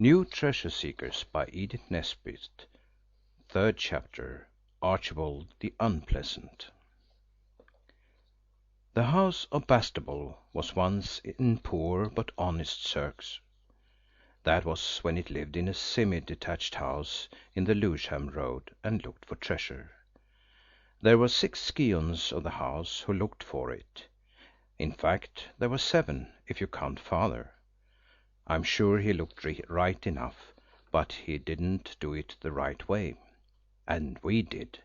New Treasure Seekers by Edith Nesbit. Third chapter. Archibald the Unpleasant. The house of Bastable was once in poor but honest circs. That was when it lived in a semi-detached house in the Lewisham Road and looked for treasure. There were 6 scions of the house who looked for it. In fact, there were 7, if you count Father. I'm sure he looked right enough, but he didn't do it the right way. And we did.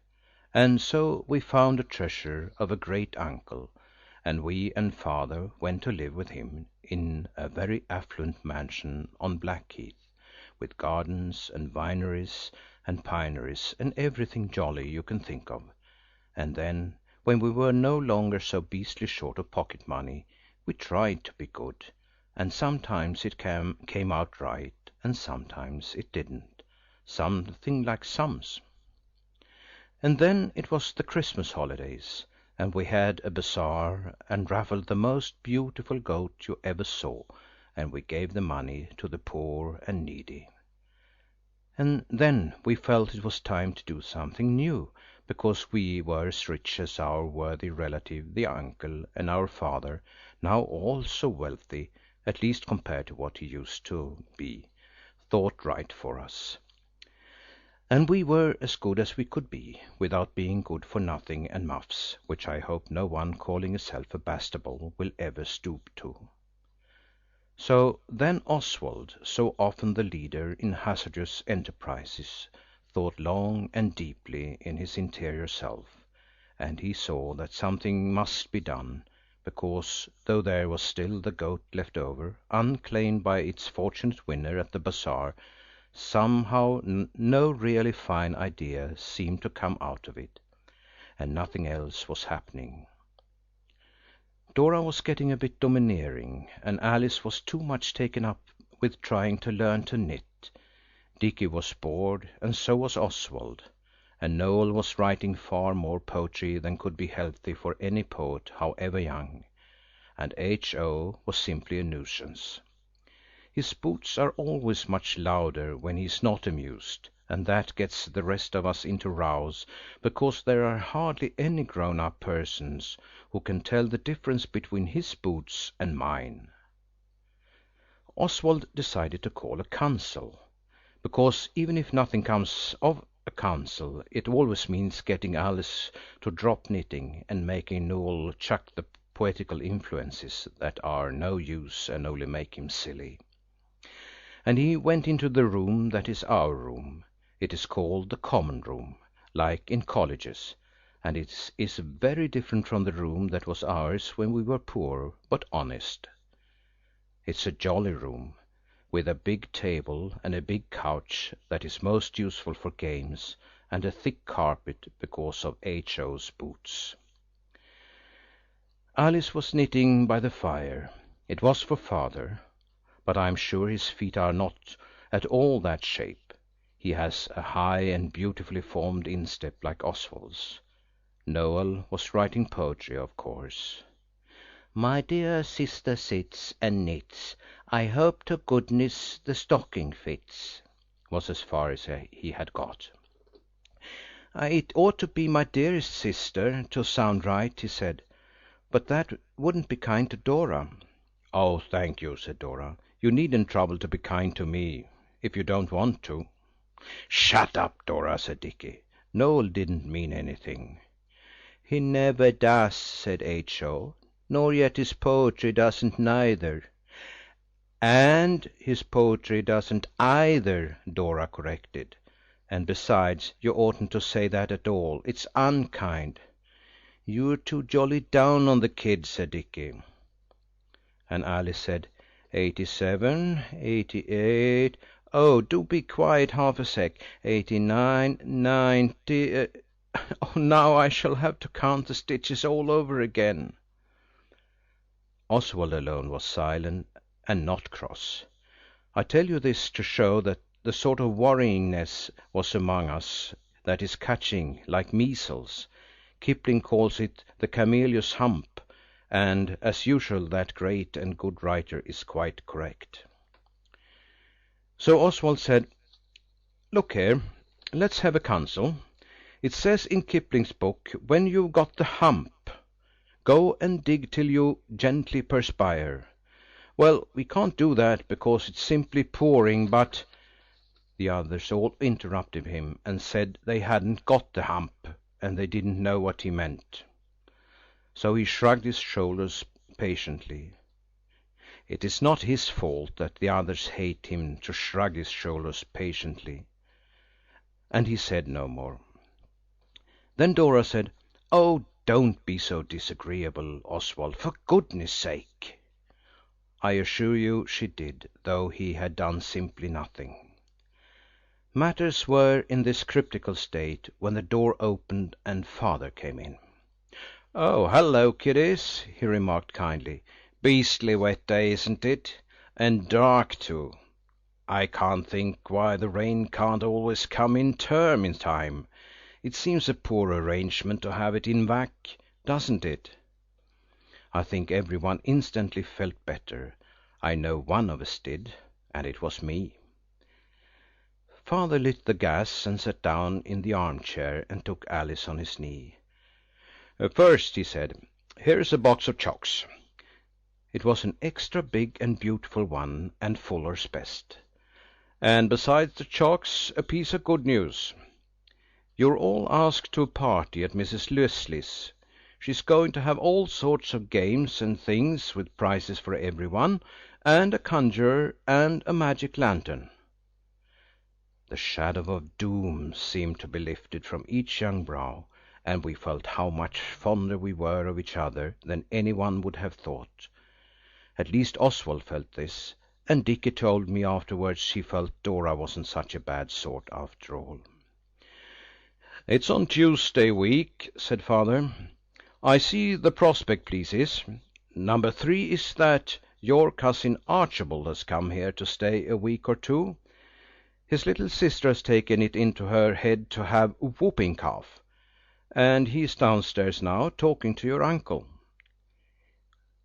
And so we found a treasure of a great uncle, and we and Father went to live with him in a very affluent mansion on Blackheath, with gardens and vineries and pineries and everything jolly you can think of. And then, when we were no longer so beastly short of pocket money, we tried to be good, and sometimes it came out right and sometimes it didn't. Something like sums. And then it was the Christmas holidays, and we had a bazaar and raffled the most beautiful goat you ever saw, and we gave the money to the poor and needy. And then we felt it was time to do something new, because we were as rich as our worthy relative the uncle, and our father, now also wealthy, at least compared to what he used to be, thought right for us. And we were as good as we could be, without being good for nothing and muffs, which I hope no one calling himself a Bastable will ever stoop to. So then Oswald, so often the leader in hazardous enterprises, thought long and deeply in his interior self, and he saw that something must be done, because though there was still the goat left over, unclaimed by its fortunate winner at the bazaar, somehow no really fine idea seemed to come out of it, and nothing else was happening. Dora was getting a bit domineering, and Alice was too much taken up with trying to learn to knit. Dickie was bored, and so was Oswald, and Noel was writing far more poetry than could be healthy for any poet, however young, and H.O. was simply a nuisance. His boots are always much louder when he is not amused, and that gets the rest of us into rows, because there are hardly any grown-up persons who can tell the difference between his boots and mine. Oswald decided to call a council, because even if nothing comes of a council, it always means getting Alice to drop knitting and making Noel chuck the poetical influences that are no use and only make him silly. And he went into the room that is our room. It is called the common room, like in colleges, and it is very different from the room that was ours when we were poor but honest. It's a jolly room, with a big table and a big couch that is most useful for games, and a thick carpet because of H.O.'s boots. Alice was knitting by the fire. It was for Father, but I am sure his feet are not at all that shape. He has a high and beautifully formed instep like Oswald's. Noel was writing poetry, of course. My dear sister sits and knits. I hope to goodness the stocking fits, was as far as he had got. It ought to be my dearest sister to sound right, he said, but that wouldn't be kind to Dora. Oh, thank you, said Dora. You needn't trouble to be kind to me, if you don't want to. Shut up, Dora, said Dickie. Noel didn't mean anything. He never does, said H.O., nor yet his poetry doesn't neither. And his poetry doesn't either, Dora corrected. And besides, you oughtn't to say that at all. It's unkind. You're too jolly down on the kid, said Dickie. And Alice said, 87, 88. Oh, do be quiet half a sec. 89, 90. Oh, now I shall have to count the stitches all over again. Oswald alone was silent and not cross. I tell you this to show that the sort of worryingness was among us that is catching, like measles. Kipling calls it the camellious hump, and as usual that great and good writer is quite correct. So Oswald said, "Look here, let's have a council. It says in Kipling's book, when you've got the hump, go and dig till you gently perspire. Well, we can't do that because it's simply pouring, but…" The others all interrupted him and said they hadn't got the hump, and they didn't know what he meant. So he shrugged his shoulders patiently. It is not his fault that the others hate him to shrug his shoulders patiently. And he said no more. Then Dora said, "Oh, don't be so disagreeable, Oswald, for goodness sake." I assure you she did, though he had done simply nothing. Matters were in this cryptical state when the door opened and Father came in. "Oh, hello, kiddies," he remarked kindly. "Beastly wet day, isn't it? And dark too. I can't think why the rain can't always come in term time. It seems a poor arrangement to have it in vac, doesn't it?" I think everyone instantly felt better. I know one of us did, and it was me. Father lit the gas and sat down in the armchair and took Alice on his knee. "First," he said, "here's a box of chocks." It was an extra big and beautiful one, and Fuller's best. "And besides the chocks, a piece of good news. You're all asked to a party at Mrs. Leslie's. She's going to have all sorts of games and things, with prizes for everyone, and a conjurer and a magic lantern." The shadow of doom seemed to be lifted from each young brow, and we felt how much fonder we were of each other than anyone would have thought. At least Oswald felt this, and Dickie told me afterwards he felt Dora wasn't such a bad sort after all. "It's on Tuesday week," said Father. "I see the prospect pleases. Number 3 is that your cousin Archibald has come here to stay a week or two. His little sister has taken it into her head to have a whooping cough, and he is downstairs now talking to your uncle."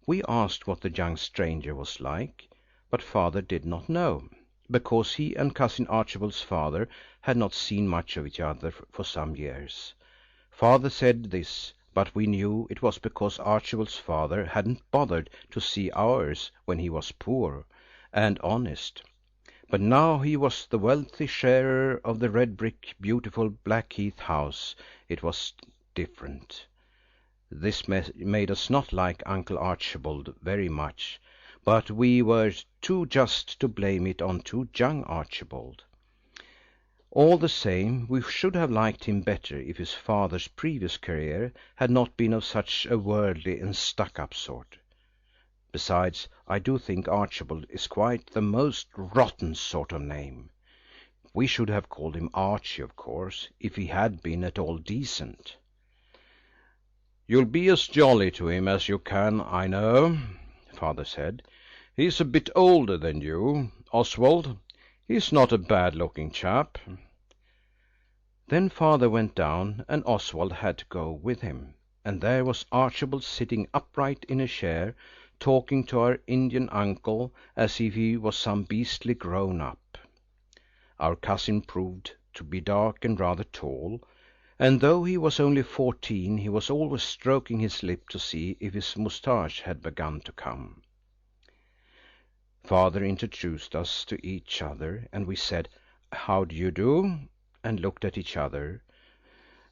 We asked what the young stranger was like, but Father did not know, because he and cousin Archibald's father had not seen much of each other for some years. Father said this, but we knew it was because Archibald's father hadn't bothered to see ours when he was poor and honest. But now he was the wealthy sharer of the red brick, beautiful Blackheath house. It was different. This made us not like Uncle Archibald very much, but we were too just to blame it on too young Archibald. All the same, we should have liked him better if his father's previous career had not been of such a worldly and stuck-up sort. Besides, I do think Archibald is quite the most rotten sort of name. We should have called him Archie, of course, if he had been at all decent. "You'll be as jolly to him as you can, I know," Father said. "He's a bit older than you, Oswald. He's not a bad-looking chap." Then Father went down, and Oswald had to go with him, and there was Archibald sitting upright in a chair, talking to our Indian uncle as if he was some beastly grown-up. Our cousin proved to be dark and rather tall, and though he was only 14 he was always stroking his lip to see if his moustache had begun to come. Father introduced us to each other, and we said, "How do you do?" and looked at each other,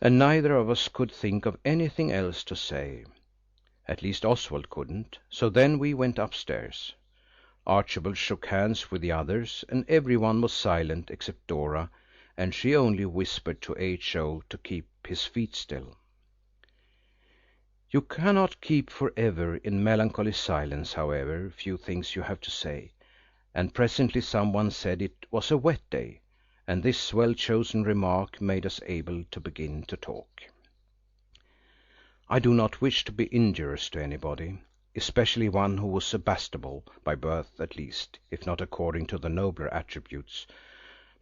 and neither of us could think of anything else to say. At least Oswald couldn't, so then we went upstairs. Archibald shook hands with the others, and everyone was silent except Dora, and she only whispered to H.O. to keep his feet still. You cannot keep for ever in melancholy silence, however few things you have to say, and presently someone said it was a wet day, and this well-chosen remark made us able to begin to talk. I do not wish to be injurious to anybody, especially one who was Sebastable by birth at least, if not according to the nobler attributes,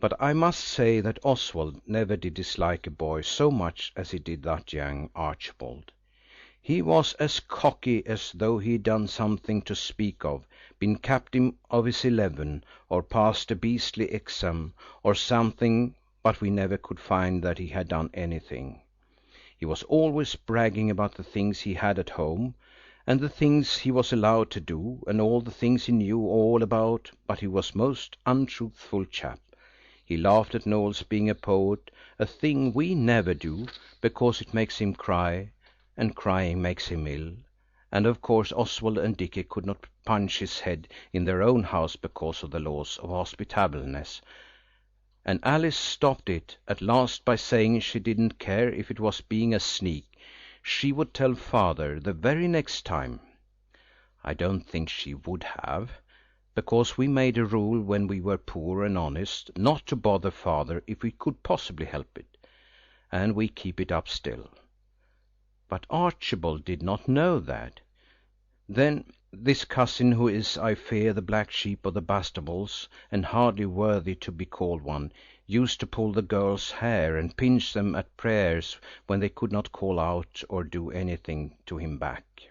but I must say that Oswald never did dislike a boy so much as he did that young Archibald. He was as cocky as though he'd done something to speak of, been captain of his 11, or passed a beastly exam, or something, but we never could find that he had done anything. He was always bragging about the things he had at home, and the things he was allowed to do, and all the things he knew all about, but he was most untruthful chap. He laughed at Noel's being a poet, a thing we never do, because it makes him cry, and crying makes him ill. And of course Oswald and Dickie could not punch his head in their own house because of the laws of hospitableness, and Alice stopped it at last by saying she didn't care if it was being a sneak, she would tell Father the very next time. I don't think she would have, because we made a rule when we were poor and honest not to bother Father if we could possibly help it, and we keep it up still. But Archibald did not know that. Then this cousin, who is, I fear, the black sheep of the Bastables, and hardly worthy to be called one, used to pull the girls' hair and pinch them at prayers when they could not call out or do anything to him back.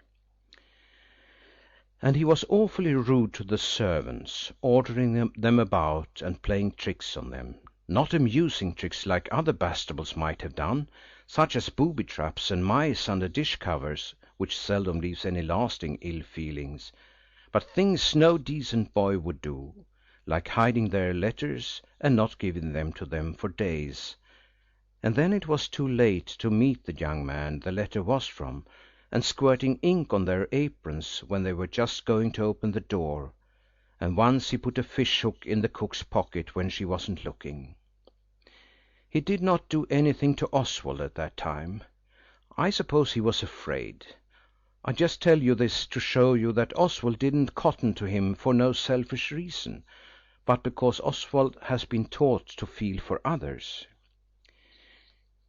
And he was awfully rude to the servants, ordering them about and playing tricks on them. Not amusing tricks like other Bastables might have done, such as booby traps and mice under dish covers, which seldom leaves any lasting ill feelings, but things no decent boy would do, like hiding their letters and not giving them to them for days, and then it was too late to meet the young man the letter was from, and squirting ink on their aprons when they were just going to open the door, and once he put a fish hook in the cook's pocket when she wasn't looking. He did not do anything to Oswald at that time. I suppose he was afraid. I just tell you this to show you that Oswald didn't cotton to him for no selfish reason, but because Oswald has been taught to feel for others.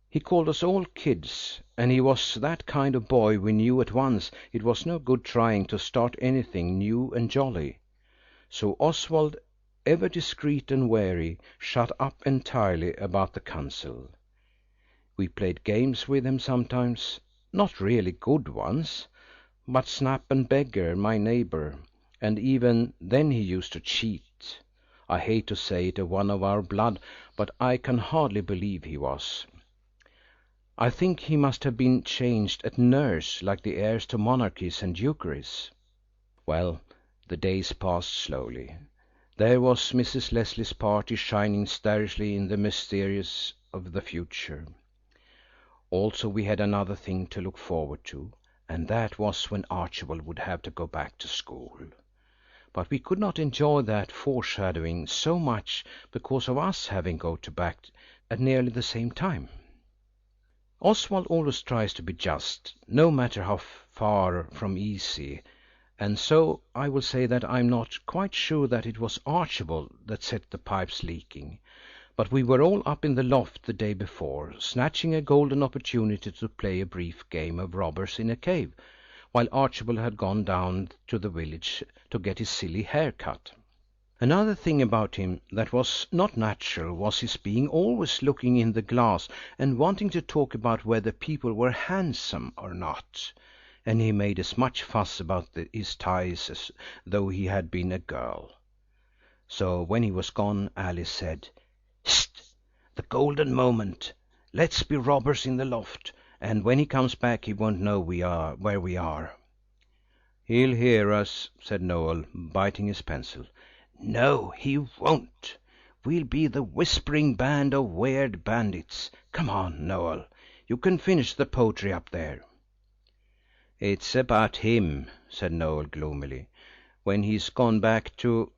He called us all kids, and he was that kind of boy we knew at once it was no good trying to start anything new and jolly. So Oswald, ever discreet and wary, shut up entirely about the council. We played games with him sometimes, not really good ones, but Snap and Beggar, my neighbour, and even then he used to cheat. I hate to say it of one of our blood, but I can hardly believe he was. I think he must have been changed at nurse, like the heirs to monarchies and dukeries. Well, the days passed slowly. There was Mrs. Leslie's party shining starrishly in the mysterious of the future. Also we had another thing to look forward to, and that was when Archibald would have to go back to school. But we could not enjoy that foreshadowing so much because of us having go to back at nearly the same time. Oswald always tries to be just, no matter how far from easy, and so I will say that I'm not quite sure that it was Archibald that set the pipes leaking, but we were all up in the loft the day before, snatching a golden opportunity to play a brief game of robbers in a cave, while Archibald had gone down to the village to get his silly hair cut. Another thing about him that was not natural was his being always looking in the glass and wanting to talk about whether people were handsome or not, and he made as much fuss about his ties as though he had been a girl. So when he was gone, Alice said, "Hist! The golden moment. Let's be robbers in the loft, and when he comes back he won't know where we are." "He'll hear us," said Noël, biting his pencil. "No, he won't. We'll be the whispering band of weird bandits. Come on, Noël. You can finish the poetry up there." "It's about him," said Noël gloomily. "When he's gone back to—"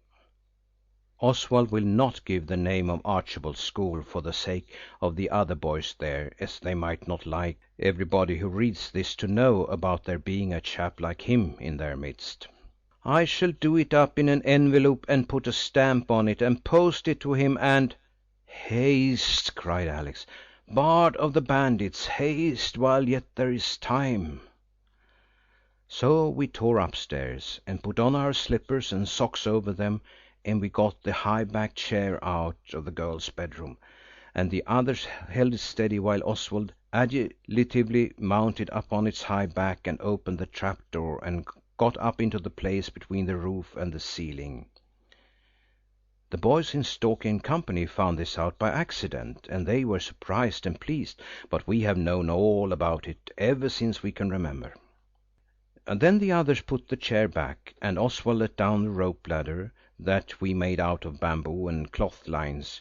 Oswald will not give the name of Archibald's school for the sake of the other boys there, as they might not like everybody who reads this to know about there being a chap like him in their midst. "I shall do it up in an envelope and put a stamp on it and post it to him and—" "Haste!" cried Alex. "Bard of the Bandits, haste while yet there is time!" So we tore upstairs and put on our slippers and socks over them, and we got the high-backed chair out of the girls' bedroom, and the others held it steady while Oswald agitatively mounted up on its high back and opened the trapdoor and got up into the place between the roof and the ceiling. The boys in Stalky & Company found this out by accident, and they were surprised and pleased, but we have known all about it ever since we can remember. And then the others put the chair back, and Oswald let down the rope ladder that we made out of bamboo and cloth lines,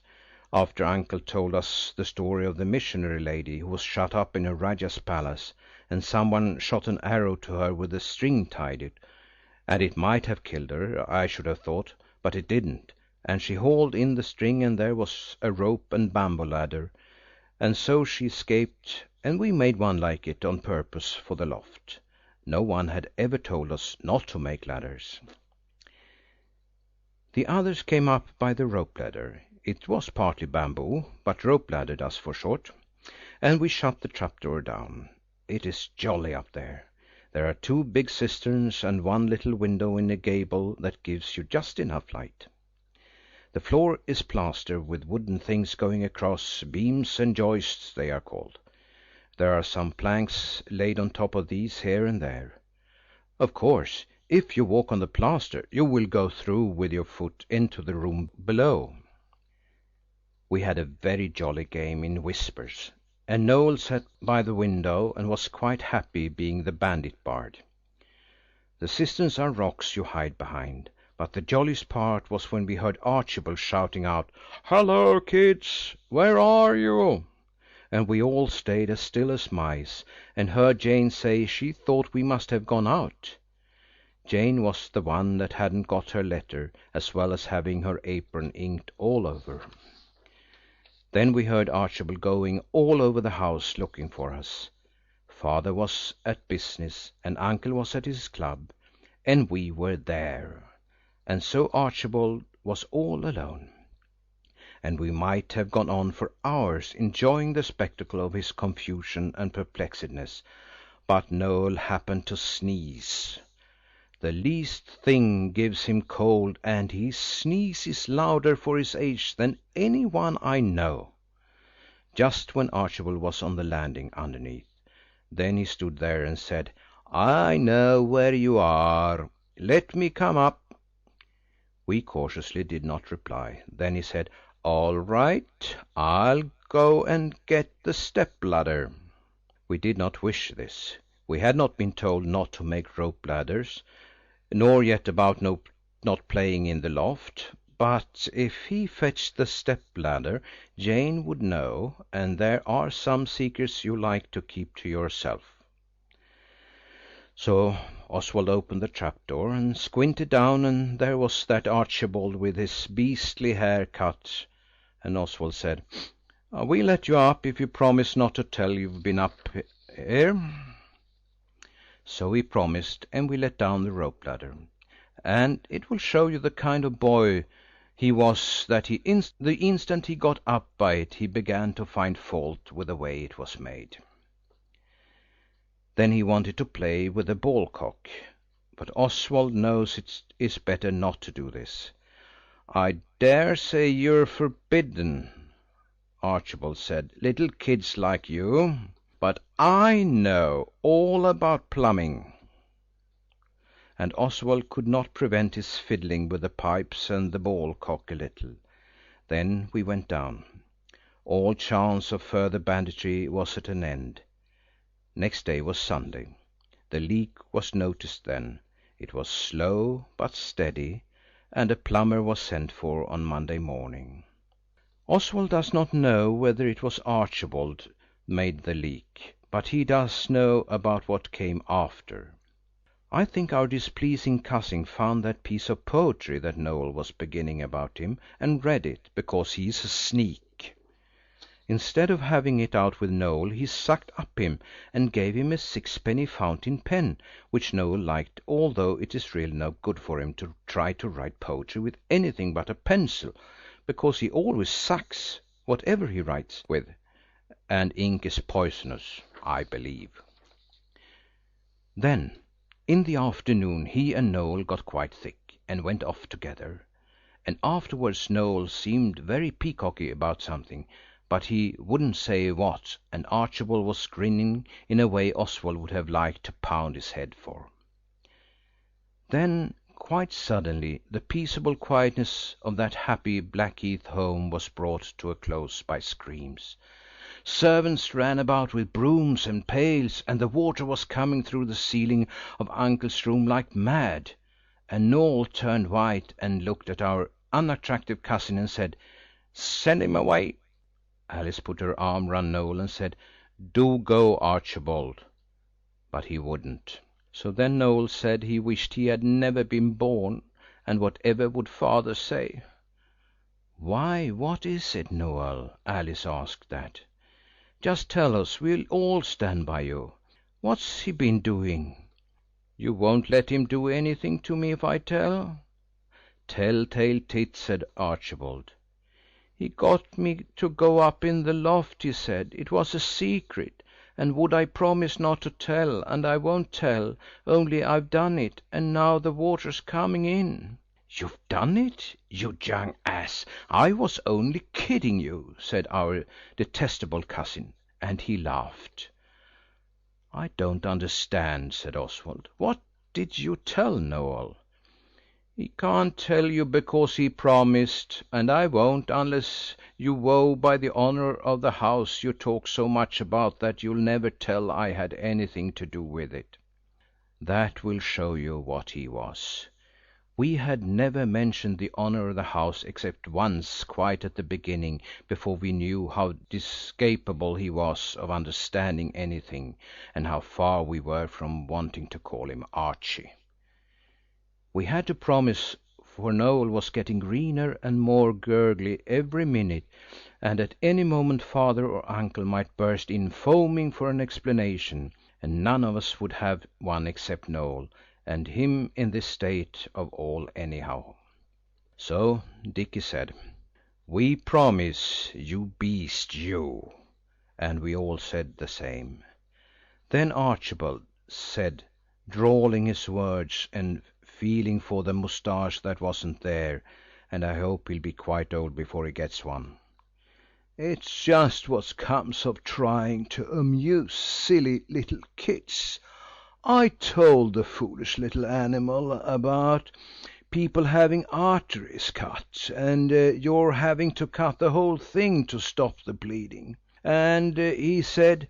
after Uncle told us the story of the missionary lady who was shut up in a Rajah's palace, and someone shot an arrow to her with a string tied it, and it might have killed her, I should have thought, but it didn't, and she hauled in the string and there was a rope and bamboo ladder, and so she escaped, and we made one like it on purpose for the loft. No one had ever told us not to make ladders. The others came up by the rope ladder. It was partly bamboo, but rope ladder does for short, and we shut the trapdoor down. It is jolly up there. There are 2 big cisterns and 1 little window in a gable that gives you just enough light. The floor is plaster with wooden things going across, beams and joists they are called. There are some planks laid on top of these here and there. Of course, if you walk on the plaster, you will go through with your foot into the room below. We had a very jolly game in whispers, and Noël sat by the window and was quite happy being the bandit bard. The cisterns are rocks you hide behind, but the jolliest part was when we heard Archibald shouting out, "Hello, kids! Where are you?" And we all stayed as still as mice, and heard Jane say she thought we must have gone out. Jane was the one that hadn't got her letter, as well as having her apron inked all over. Then we heard Archibald going all over the house looking for us. Father was at business, and Uncle was at his club, and we were there. And so Archibald was all alone. And we might have gone on for hours enjoying the spectacle of his confusion and perplexedness, but Noël happened to sneeze. The least thing gives him cold, and he sneezes louder for his age than any one I know. Just when Archibald was on the landing underneath. Then he stood there and said, "I know where you are. Let me come up." We cautiously did not reply. Then he said, "All right, I'll go and get the step-ladder." We did not wish this. We had not been told not to make rope ladders, nor yet about not playing in the loft. But if he fetched the step-ladder, Jane would know, and there are some secrets you like to keep to yourself. So Oswald opened the trapdoor and squinted down, and there was that Archibald with his beastly hair cut. And Oswald said, "We'll let you up if you promise not to tell you've been up here." So he promised, and we let down the rope ladder. And it will show you the kind of boy he was that the instant he got up by it he began to find fault with the way it was made. Then he wanted to play with the ball-cock, but Oswald knows it is better not to do this. "I dare say you're forbidden," Archibald said, "little kids like you. But I know all about plumbing." And Oswald could not prevent his fiddling with the pipes and the ball-cock a little. Then we went down. All chance of further banditry was at an end. Next day was Sunday. The leak was noticed then. It was slow but steady, and a plumber was sent for on Monday morning. Oswald does not know whether it was Archibald made the leak, but he does know about what came after. I think our displeasing cousin found that piece of poetry that Noël was beginning about him and read it, because he is a sneak. Instead of having it out with Noël, he sucked up him and gave him a 6-penny fountain pen, which Noël liked, although it is really no good for him to try to write poetry with anything but a pencil, because he always sucks whatever he writes with, and ink is poisonous, I believe. Then, in the afternoon, he and Noël got quite thick and went off together, and afterwards Noël seemed very peacocky about something, but he wouldn't say what, and Archibald was grinning in a way Oswald would have liked to pound his head for. Then, quite suddenly, the peaceable quietness of that happy Blackheath home was brought to a close by screams. Servants ran about with brooms and pails, and the water was coming through the ceiling of Uncle's room like mad. And Noël turned white and looked at our unattractive cousin and said, "Send him away." Alice put her arm round Noël and said, "Do go, Archibald." But he wouldn't. So then Noël said he wished he had never been born, and whatever would Father say? "Why, what is it, Noël?" Alice asked that. "Just tell us, we'll all stand by you. What's he been doing?" "You won't let him do anything to me if I tell?" "Tell-tale tit," said Archibald. "He got me to go up in the loft, he said. It was a secret, and would I promise not to tell, and I won't tell, only I've done it, and now the water's coming in." "You've done it, you young ass! I was only kidding you," said our detestable cousin, and he laughed. "I don't understand," said Oswald. "What did you tell Noël?" "He can't tell you because he promised, and I won't unless you vow by the honour of the house you talk so much about that you'll never tell I had anything to do with it." That will show you what he was. We had never mentioned the honour of the house except once, quite at the beginning, before we knew how discapable he was of understanding anything, and how far we were from wanting to call him Archie. We had to promise, for Noël was getting greener and more gurgly every minute, and at any moment Father or Uncle might burst in foaming for an explanation, and none of us would have one except Noël, and him in this state of all anyhow. So Dickie said, "We promise, you beast, you!" And we all said the same. Then Archibald said, drawling his words and feeling for the moustache that wasn't there, and I hope he'll be quite old before he gets one, "It's just what comes of trying to amuse silly little kids. I told the foolish little animal about people having arteries cut, and your having to cut the whole thing to stop the bleeding. And he said,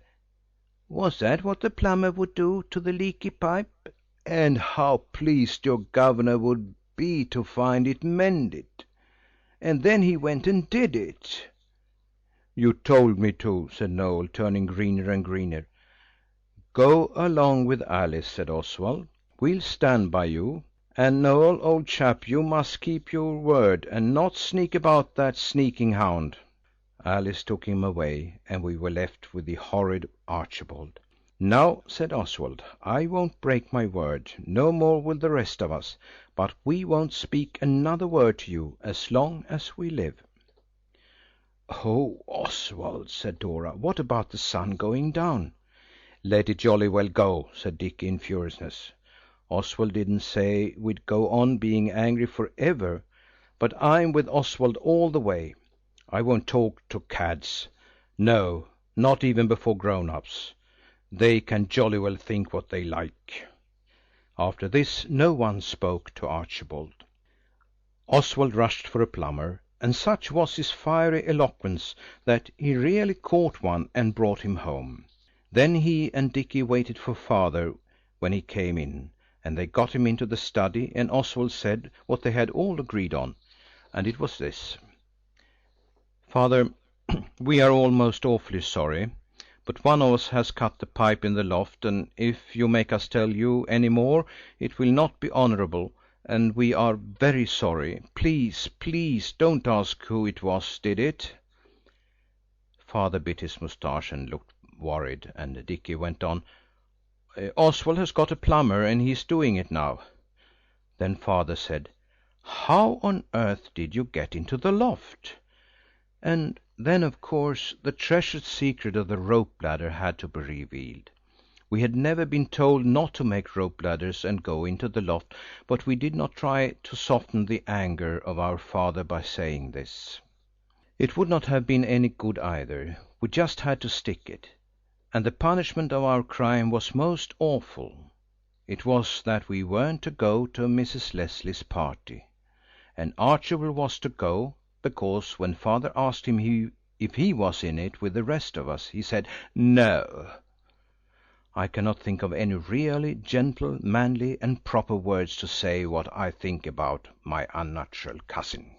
'Was that what the plumber would do to the leaky pipe?' And how pleased your governor would be to find it mended. And then he went and did it." "You told me to," said Noël, turning greener and greener. "Go along with Alice," said Oswald. "We'll stand by you. And Noël, old chap, you must keep your word and not sneak about that sneaking hound." Alice took him away, and we were left with the horrid Archibald. "Now," said Oswald, "I won't break my word, no more will the rest of us, but we won't speak another word to you as long as we live." "Oh, Oswald," said Dora, "what about the sun going down?" "Let it jolly well go," said Dick in furiousness. Oswald didn't say we'd go on being angry for ever, but I'm with Oswald all the way. I won't talk to cads. No, not even before grown-ups. They can jolly well think what they like. After this no one spoke to Archibald. Oswald rushed for a plumber, and such was his fiery eloquence that he really caught one and brought him home. Then he and Dickie waited for Father when he came in, and they got him into the study, and Oswald said what they had all agreed on, and it was this: "Father, we are all most awfully sorry, but one of us has cut the pipe in the loft, and if you make us tell you any more it will not be honourable, and we are very sorry. Please, please don't ask who it was did it." Father bit his moustache and looked worried, and Dickie went on, "Oswald has got a plumber and he's doing it now." Then Father said, "How on earth did you get into the loft?" And then, of course, the treasured secret of the rope ladder had to be revealed. We had never been told not to make rope ladders and go into the loft, but we did not try to soften the anger of our father by saying this. It would not have been any good either. We just had to stick it. And the punishment of our crime was most awful. It was that we weren't to go to Mrs. Leslie's party. And Archibald was to go, because when Father asked him if he was in it with the rest of us, he said no. I cannot think of any really gentle, manly and proper words to say what I think about my unnatural cousin.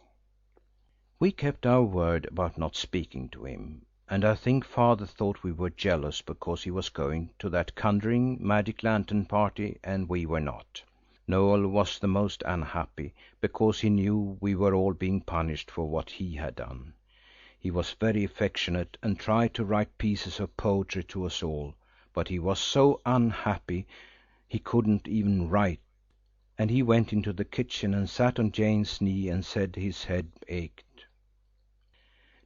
We kept our word about not speaking to him, and I think Father thought we were jealous because he was going to that conjuring magic lantern party and we were not. Noël was the most unhappy because he knew we were all being punished for what he had done. He was very affectionate and tried to write pieces of poetry to us all, but he was so unhappy he couldn't even write, and he went into the kitchen and sat on Jane's knee and said his head ached.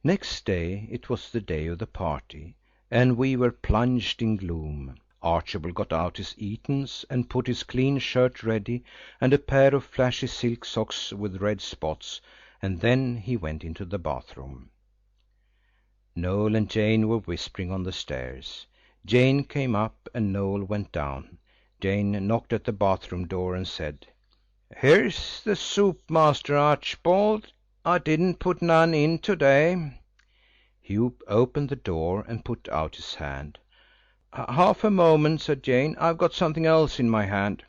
Next day it was the day of the party, and we were plunged in gloom. Archibald got out his Etons and put his clean shirt ready and a pair of flashy silk socks with red spots, and then he went into the bathroom. Noël and Jane were whispering on the stairs. Jane came up and Noël went down. Jane knocked at the bathroom door and said, "Here's the soup, Master Archibald. I didn't put none in today." He opened the door and put out his hand. "Half a moment," said Jane. "I've got something else in my hand."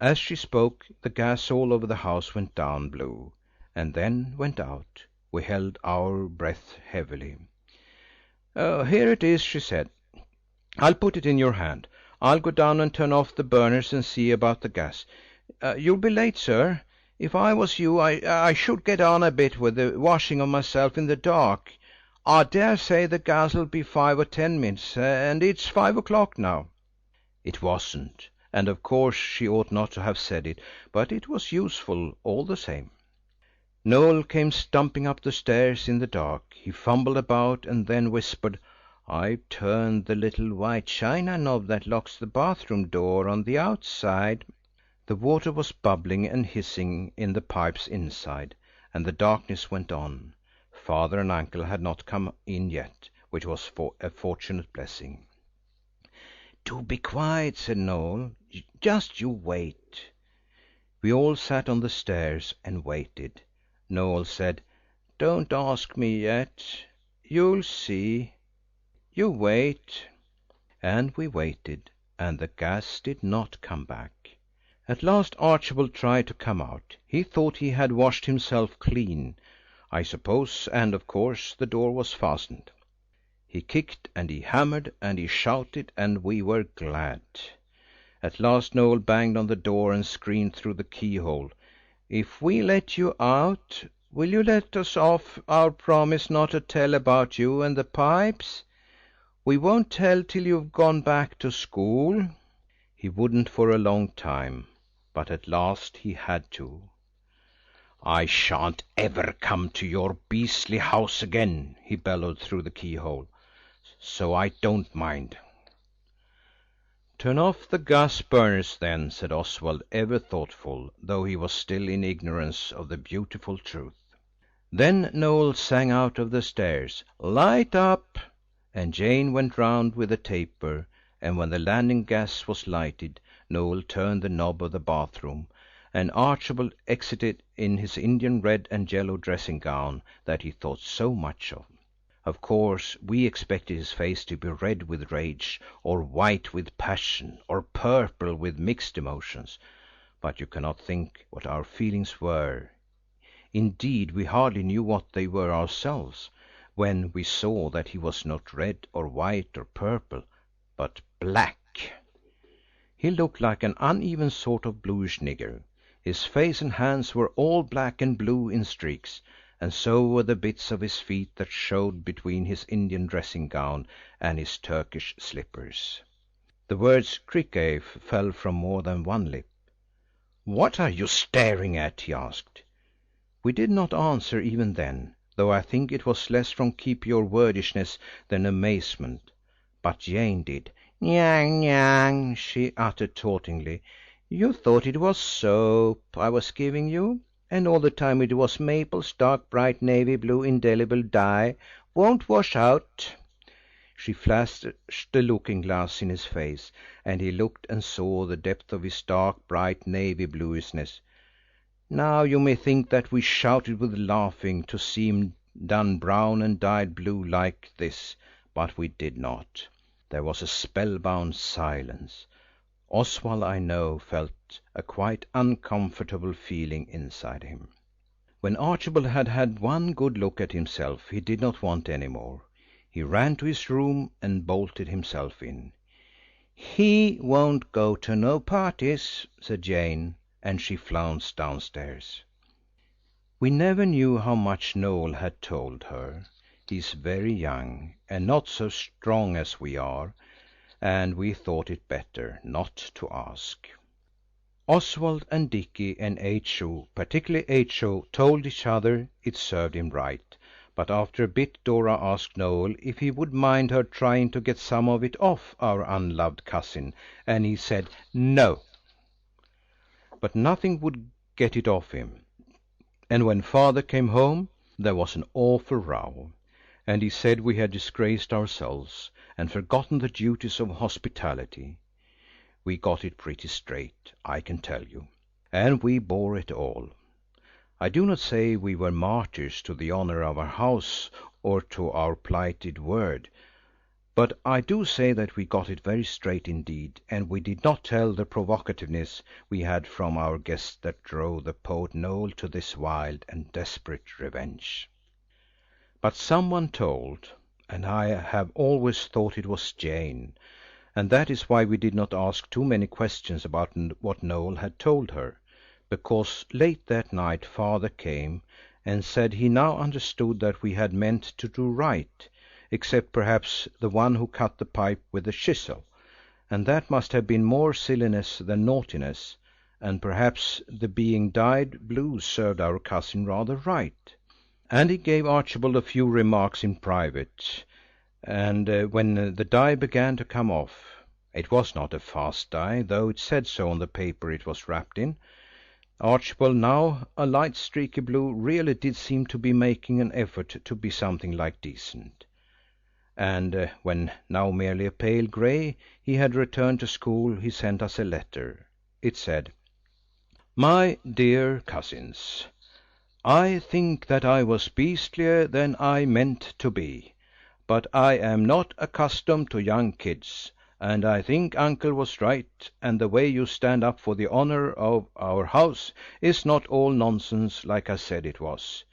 As she spoke, the gas all over the house went down blue, and then went out. We held our breath heavily. "Here it is," she said. "I'll put it in your hand. I'll go down and turn off the burners and see about the gas. You'll be late, sir. If I was you, I should get on a bit with the washing of myself in the dark. I dare say the gas'll be 5 or 10 minutes, and it's 5 o'clock now." It wasn't, and of course she ought not to have said it, but it was useful all the same. Noël came stumping up the stairs in the dark. He fumbled about and then whispered, "I've turned the little white china knob that locks the bathroom door on the outside." The water was bubbling and hissing in the pipes inside, and the darkness went on. Father and Uncle had not come in yet, which was a fortunate blessing. "Do be quiet," said Noël. "Just you wait." We all sat on the stairs and waited. Noël said, "Don't ask me yet. You'll see. You wait." And we waited, and the gas did not come back. At last Archibald tried to come out. He thought he had washed himself clean, I suppose, and of course the door was fastened. He kicked and he hammered and he shouted, and we were glad. At last Noël banged on the door and screamed through the keyhole, "If we let you out, will you let us off our promise not to tell about you and the pipes? We won't tell till you've gone back to school." He wouldn't for a long time, but at last he had to. "I shan't ever come to your beastly house again," he bellowed through the keyhole, "so I don't mind." "Turn off the gas burners then," said Oswald, ever thoughtful, though he was still in ignorance of the beautiful truth. Then Noël sang out of the stairs, "Light up!" and Jane went round with a taper, and when the landing gas was lighted, Noël turned the knob of the bathroom, and Archibald exited in his Indian red and yellow dressing gown that he thought so much of. Of course, we expected his face to be red with rage, or white with passion, or purple with mixed emotions, but you cannot think what our feelings were. Indeed, we hardly knew what they were ourselves, when we saw that he was not red or white or purple, but black. He looked like an uneven sort of bluish nigger. His face and hands were all black and blue in streaks, and so were the bits of his feet that showed between his Indian dressing gown and his Turkish slippers. The words "cricket" fell from more than one lip. "What are you staring at?" he asked. We did not answer even then, though I think it was less from keep your wordishness than amazement. But Jane did. "Nyang, nyang," she uttered tauntingly. "You thought it was soap I was giving you. And all the time it was Maple's dark bright navy blue indelible dye. Won't wash out." She flashed the looking-glass in his face, and he looked and saw the depth of his dark bright navy bluishness. Now you may think that we shouted with laughing to see him done brown and dyed blue like this, but we did not. There was a spellbound silence. Oswald, I know, felt a quite uncomfortable feeling inside him. When Archibald had had one good look at himself he did not want any more. He ran to his room and bolted himself in. "He won't go to no parties," said Jane, and she flounced downstairs. We never knew how much Noël had told her. He is very young, and not so strong as we are, and we thought it better not to ask. Oswald and Dickie and H.O., particularly H.O., told each other it served him right, but after a bit Dora asked Noël if he would mind her trying to get some of it off our unloved cousin, and he said no. But nothing would get it off him, and when Father came home there was an awful row, and he said we had disgraced ourselves and forgotten the duties of hospitality. We got it pretty straight, I can tell you, and we bore it all. I do not say we were martyrs to the honour of our house or to our plighted word, but I do say that we got it very straight indeed, and we did not tell the provocativeness we had from our guests that drove the poet Noël to this wild and desperate revenge. But someone told, and I have always thought it was Jane, and that is why we did not ask too many questions about what Noël had told her, because late that night Father came and said he now understood that we had meant to do right, except perhaps the one who cut the pipe with the chisel, and that must have been more silliness than naughtiness, and perhaps the being dyed blue served our cousin rather right. And he gave Archibald a few remarks in private, and when the dye began to come off, it was not a fast dye, though it said so on the paper it was wrapped in. Archibald, now a light streaky blue, really did seem to be making an effort to be something like decent. And when now merely a pale grey he had returned to school, he sent us a letter. It said, "My dear cousins, I think that I was beastlier than I meant to be, but I am not accustomed to young kids, and I think Uncle was right, and the way you stand up for the honour of our house is not all nonsense like I said it was.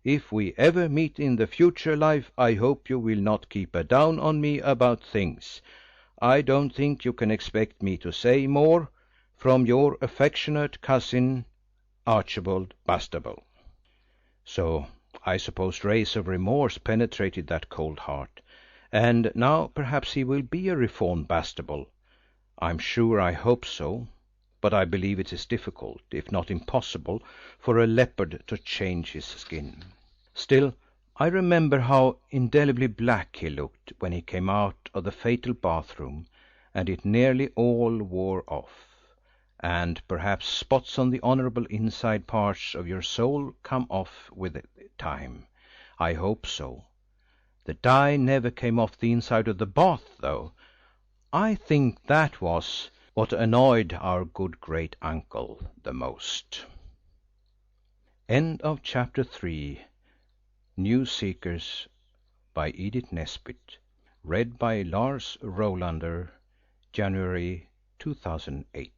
If we ever meet in the future life I hope you will not keep a down on me about things. I don't think you can expect me to say more. From your affectionate cousin, Archibald Bastable." So I suppose rays of remorse penetrated that cold heart, and now perhaps he will be a reformed Bastable. I'm sure I hope so, but I believe it is difficult, if not impossible, for a leopard to change his skin. Still, I remember how indelibly black he looked when he came out of the fatal bathroom, and it nearly all wore off. And perhaps spots on the honourable inside parts of your soul come off with time. I hope so. The dye never came off the inside of the bath, though. I think that was what annoyed our good great uncle the most. End of chapter 3. New Seekers by Edith Nesbit. Read by Lars Rolander, January 2008.